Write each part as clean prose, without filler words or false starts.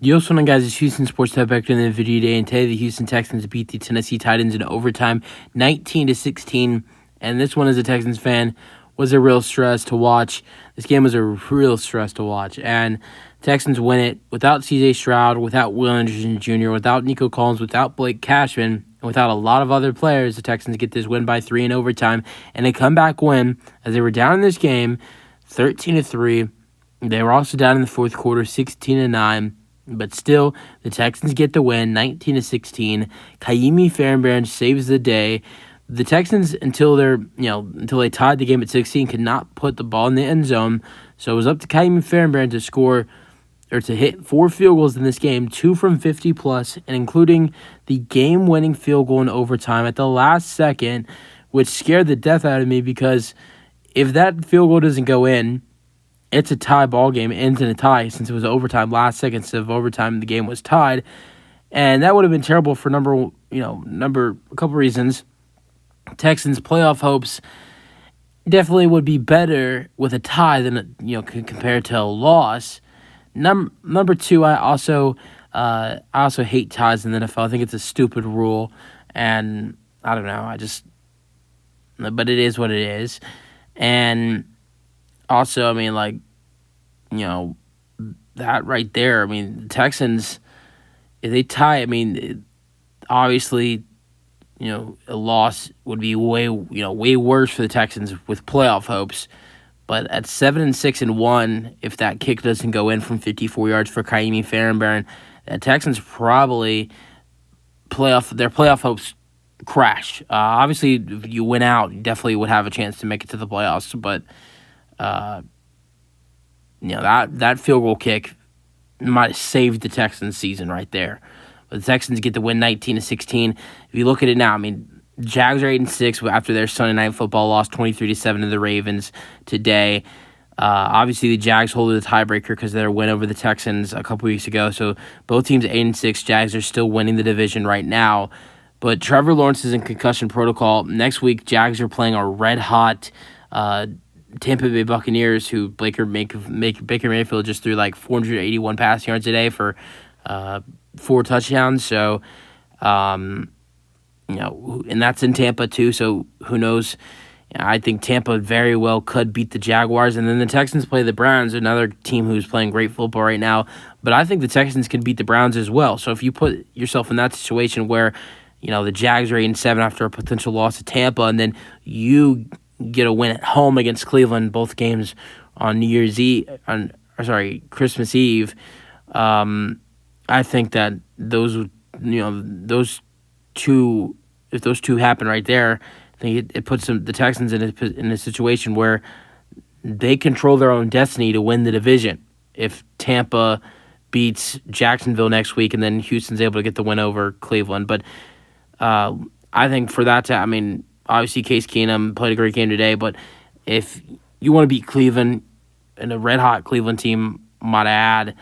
Yo, what's going on, guys? It's Houston Sports Type back in the video today, and today the Houston Texans beat the Tennessee Titans in overtime, 19-16. And this one, as a Texans fan, was a real stress to watch. This game was a real stress to watch, and Texans win it without C.J. Stroud, without Will Anderson Jr., without Nico Collins, without Blake Cashman, and without a lot of other players. The Texans get this win by 3 in overtime, and a comeback win as they were down in this game, 13-3. They were also down in the fourth quarter, 16-9. But still, the Texans get the win, 19-16. Fairbairn saves the day. The Texans, until they tied the game at 16, could not put the ball in the end zone. So it was up to Fairbairn to score or to hit 4 field goals in this game, 2 from 50 plus, and including the game-winning field goal in overtime at the last second, which scared the death out of me because if that field goal doesn't go in, it's a tie ball game. It ends in a tie since it was overtime. Last second of overtime, the game was tied, and that would have been terrible for a couple reasons. Texans' playoff hopes definitely would be better with a tie than compared to a loss. Number two, I also hate ties in the NFL. I think it's a stupid rule, and I don't know. But it is what it is, and. Also, that right there, the Texans, if they tie, obviously, a loss would be way worse for the Texans with playoff hopes. But at 7-6-1, if that kick doesn't go in from 54 yards for Fairbairn, the Texans probably their playoff hopes crash. Obviously, if you win out, you definitely would have a chance to make it to the playoffs, but that field goal kick might have saved the Texans' season right there. But the Texans get the win 19-16. If you look at it now, Jags are 8-6 after their Sunday Night Football loss 23-7 to the Ravens today. Obviously, the Jags hold the tiebreaker because of their win over the Texans a couple weeks ago. So both teams 8-6. Jags are still winning the division right now. But Trevor Lawrence is in concussion protocol. Next week, Jags are playing a red-hot Tampa Bay Buccaneers, who Baker Mayfield just threw like 481 passing yards a day for 4 touchdowns. So, and that's in Tampa too. So who knows? I think Tampa very well could beat the Jaguars, and then the Texans play the Browns, another team who's playing great football right now. But I think the Texans can beat the Browns as well. So if you put yourself in that situation where the Jags are 8-7 after a potential loss to Tampa, and then you get a win at home against Cleveland, both games on Christmas Eve. I think that those two, if those two happen right there, I think it puts the Texans in a situation where they control their own destiny to win the division. If Tampa beats Jacksonville next week, and then Houston's able to get the win over Cleveland, but I think for that to, obviously, Case Keenum played a great game today, but if you want to beat Cleveland, and a red-hot Cleveland team, might add,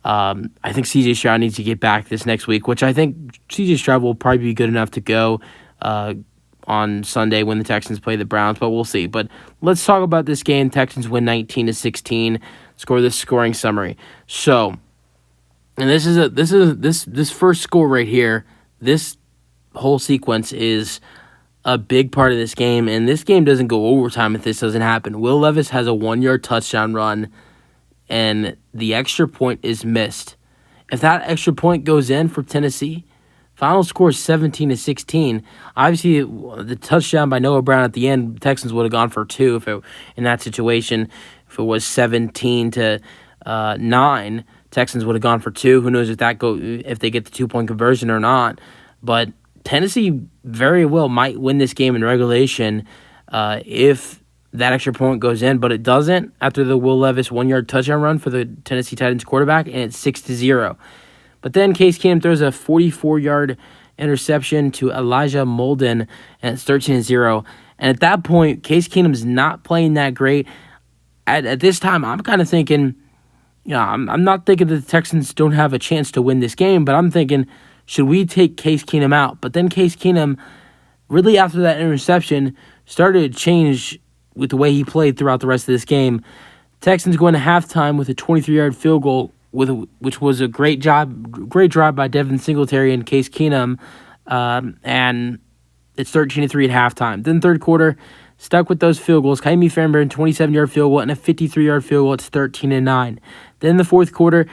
I think C.J. Stroud needs to get back this next week, which I think C.J. Stroud will probably be good enough to go on Sunday when the Texans play the Browns, but we'll see. But let's talk about this game. Texans win 19-16. Score this scoring summary. So, and this first score right here. This whole sequence is a big part of this game, and this game doesn't go overtime if this doesn't happen. Will Levis has a 1-yard touchdown run, and the extra point is missed. If that extra point goes in for Tennessee, final score is 17-16. Obviously, the touchdown by Noah Brown at the end, Texans would have gone for 2 in that situation. If it was 17-9, Texans would have gone for 2. Who knows if they get the 2-point conversion or not? But Tennessee very well might win this game in regulation if that extra point goes in, but it doesn't after the Will Levis 1-yard touchdown run for the Tennessee Titans quarterback, and it's 6-0. But then Case Keenum throws a 44-yard interception to Elijah Molden, and it's 13-0. And at that point, Case Keenum's not playing that great. At this time, I'm kind of thinking, I'm not thinking that the Texans don't have a chance to win this game, but I'm thinking, should we take Case Keenum out? But then Case Keenum, really after that interception, started to change with the way he played throughout the rest of this game. Texans going to halftime with a 23-yard field goal which was a great drive by Devin Singletary and Case Keenum, and it's 13-3 at halftime. Then third quarter, stuck with those field goals. Ka'imi Fairbairn 27-yard field goal and a 53-yard field goal. It's 13-9. Then in the fourth quarter,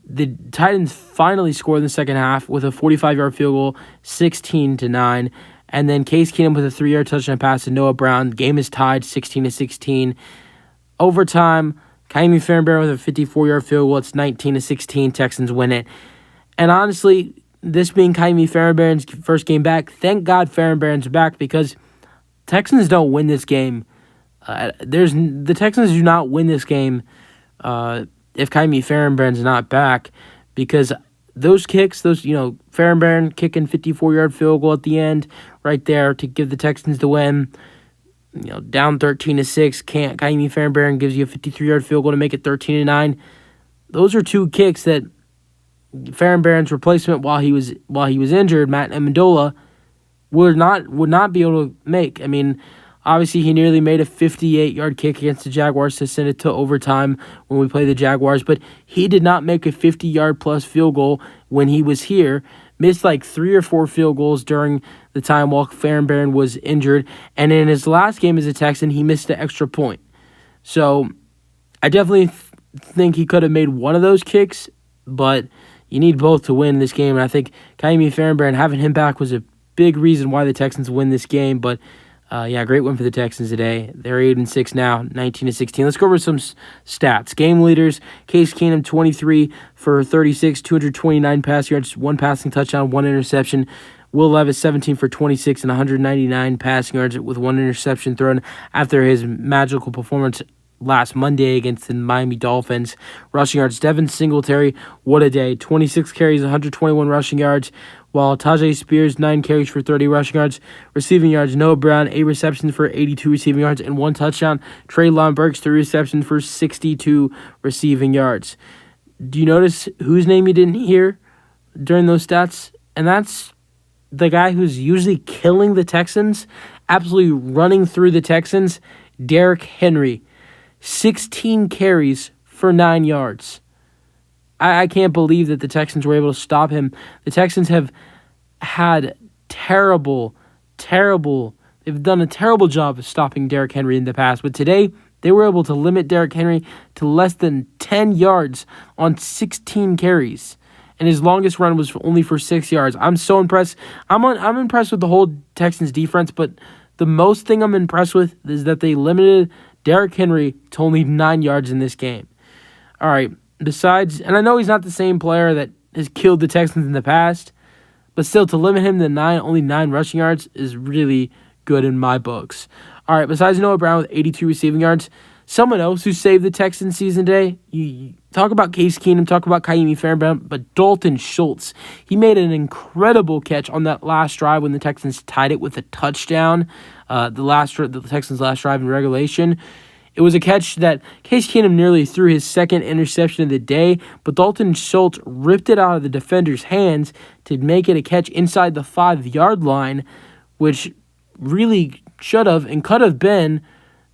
the Titans finally scored in the second half with a 45-yard field goal, 16-9. And then Case Keenum with a 3-yard touchdown pass to Noah Brown. Game is tied 16-16. Overtime, Ka'imi Fairbairn with a 54-yard field goal. It's 19-16. Texans win it. And honestly, this being Ka'imi Fairbairn's first game back, thank God Fairbairn's back, because Texans don't win this game. The Texans do not win this game if Ka'imi Fairbairn's not back, because those kicks, Fairbairn kicking 54-yard field goal at the end right there to give the Texans the win. Down 13-6, Ka'imi Fairbairn gives you a 53-yard field goal to make it 13-9. Those are two kicks that Fairbairn's replacement while he was injured, Matt Amendola, would not be able to make. I mean, obviously he nearly made a 58-yard kick against the Jaguars to send it to overtime when we play the Jaguars, but he did not make a 50-yard plus field goal when he was here. Missed like 3 or 4 field goals during the time while Fairbairn was injured, and in his last game as a Texan, he missed an extra point. So I definitely think he could have made one of those kicks, but you need both to win this game, and I think Ka'imi Fairbairn, having him back, was a big reason why the Texans win this game. But great win for the Texans today. They're 8-6 now, 19-16. Let's go over some stats. Game leaders: Case Keenum 23 for 36, 229 passing yards, 1 passing touchdown, 1 interception. Will Levis 17 for 26 and 199 passing yards with 1 interception thrown after his magical performance last Monday against the Miami Dolphins. Rushing yards: Devin Singletary, what a day. 26 carries, 121 rushing yards, while Tajay Spears, 9 carries for 30 rushing yards. Receiving yards: Noah Brown, 8 receptions for 82 receiving yards and 1 touchdown. Treylon Burks, 3 receptions for 62 receiving yards. Do you notice whose name you didn't hear during those stats? And that's the guy who's usually killing the Texans, absolutely running through the Texans, Derrick Henry. 16 carries for 9 yards. I can't believe that the Texans were able to stop him. The Texans have had they've done a terrible job of stopping Derrick Henry in the past. But today, they were able to limit Derrick Henry to less than 10 yards on 16 carries. And his longest run was only for 6 yards. I'm so impressed. I'm impressed with the whole Texans defense, but the most thing I'm impressed with is that they limited Derrick Henry to only 9 yards in this game. All right, besides, and I know he's not the same player that has killed the Texans in the past, but still, to limit him to only 9 rushing yards is really good in my books. All right, besides Noah Brown with 82 receiving yards, someone else who saved the Texans season today, you talk about Case Keenum, talk about Ka'imi Fairbairn, but Dalton Schultz. He made an incredible catch on that last drive when the Texans tied it with a touchdown, the Texans' last drive in regulation. It was a catch that Case Keenum nearly threw his second interception of the day, but Dalton Schultz ripped it out of the defender's hands to make it a catch inside the 5-yard line, which really should have and could have been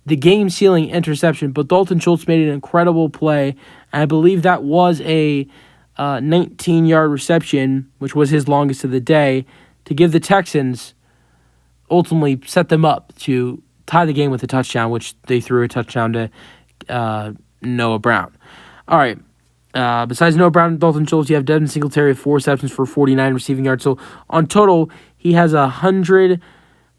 the game-sealing interception. But Dalton Schultz made an incredible play, and I believe that was a 19-yard reception, which was his longest of the day, to give the Texans, ultimately set them up to tie the game with a touchdown, which they threw a touchdown to Noah Brown. All right. Besides Noah Brown and Dalton Schultz, you have Devin Singletary with 4 receptions for 49 receiving yards. So on total, he has a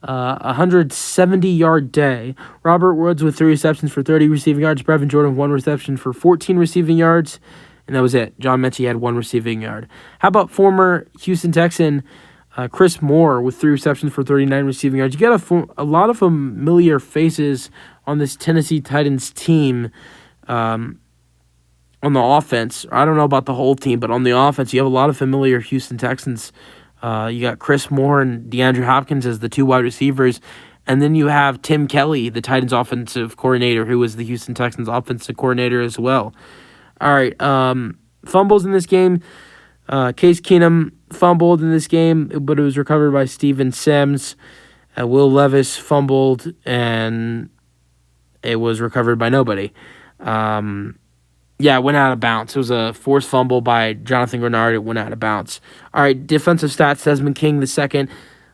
170-yard day. Robert Woods with 3 receptions for 30 receiving yards. Brevin Jordan, 1 reception for 14 receiving yards. And that was it. John Mechie had 1 receiving yard. How about former Houston Texan Chris Moore with 3 receptions for 39 receiving yards? You got a lot of familiar faces on this Tennessee Titans team on the offense. I don't know about the whole team, but on the offense, you have a lot of familiar Houston Texans. You got Chris Moore and DeAndre Hopkins as the 2 wide receivers. And then you have Tim Kelly, the Titans offensive coordinator, who was the Houston Texans offensive coordinator as well. All right, fumbles in this game. Case Keenum fumbled in this game, but it was recovered by Steven Sims. Will Levis fumbled, and it was recovered by nobody. Yeah, it went out of bounds. It was a forced fumble by Jonathan Grenard. It went out of bounds. All right, defensive stats. Desmond King, the second,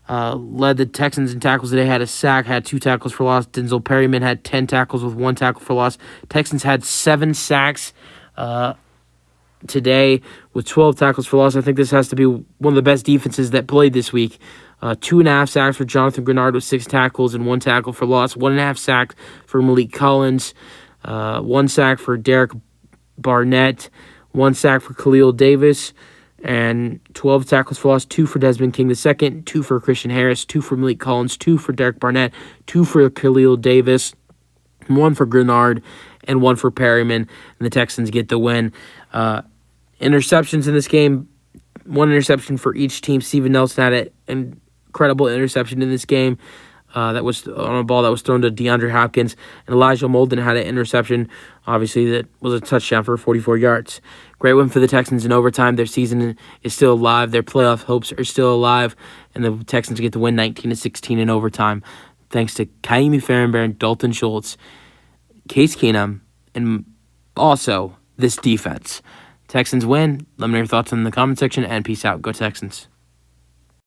led the Texans in tackles today, had a sack, had 2 tackles for loss. Denzel Perryman had 10 tackles with 1 tackle for loss. Texans had 7 sacks today with 12 tackles for loss. I think this has to be one of the best defenses that played this week. 2.5 sacks for Jonathan Grenard with 6 tackles and 1 tackle for loss. 1.5 sacks for Malik Collins. 1 sack for Derek Barnett. 1 sack for Khalil Davis. And 12 tackles for loss. 2 for Desmond King II. 2 for Christian Harris. 2 for Malik Collins. 2 for Derek Barnett. 2 for Khalil Davis. 1 for Grenard. And 1 for Perryman. And the Texans get the win. Interceptions in this game. 1 interception for each team. Steven Nelson had an incredible interception in this game. That was on a ball that was thrown to DeAndre Hopkins. And Elijah Molden had an interception, obviously, that was a touchdown for 44 yards. Great win for the Texans in overtime. Their season is still alive. Their playoff hopes are still alive. And the Texans get to win 19-16 in overtime, thanks to Kaimi Fairbairn, Dalton Schultz, Case Keenum, and also this defense. Texans win. Let me know your thoughts in the comment section, and peace out. Go Texans.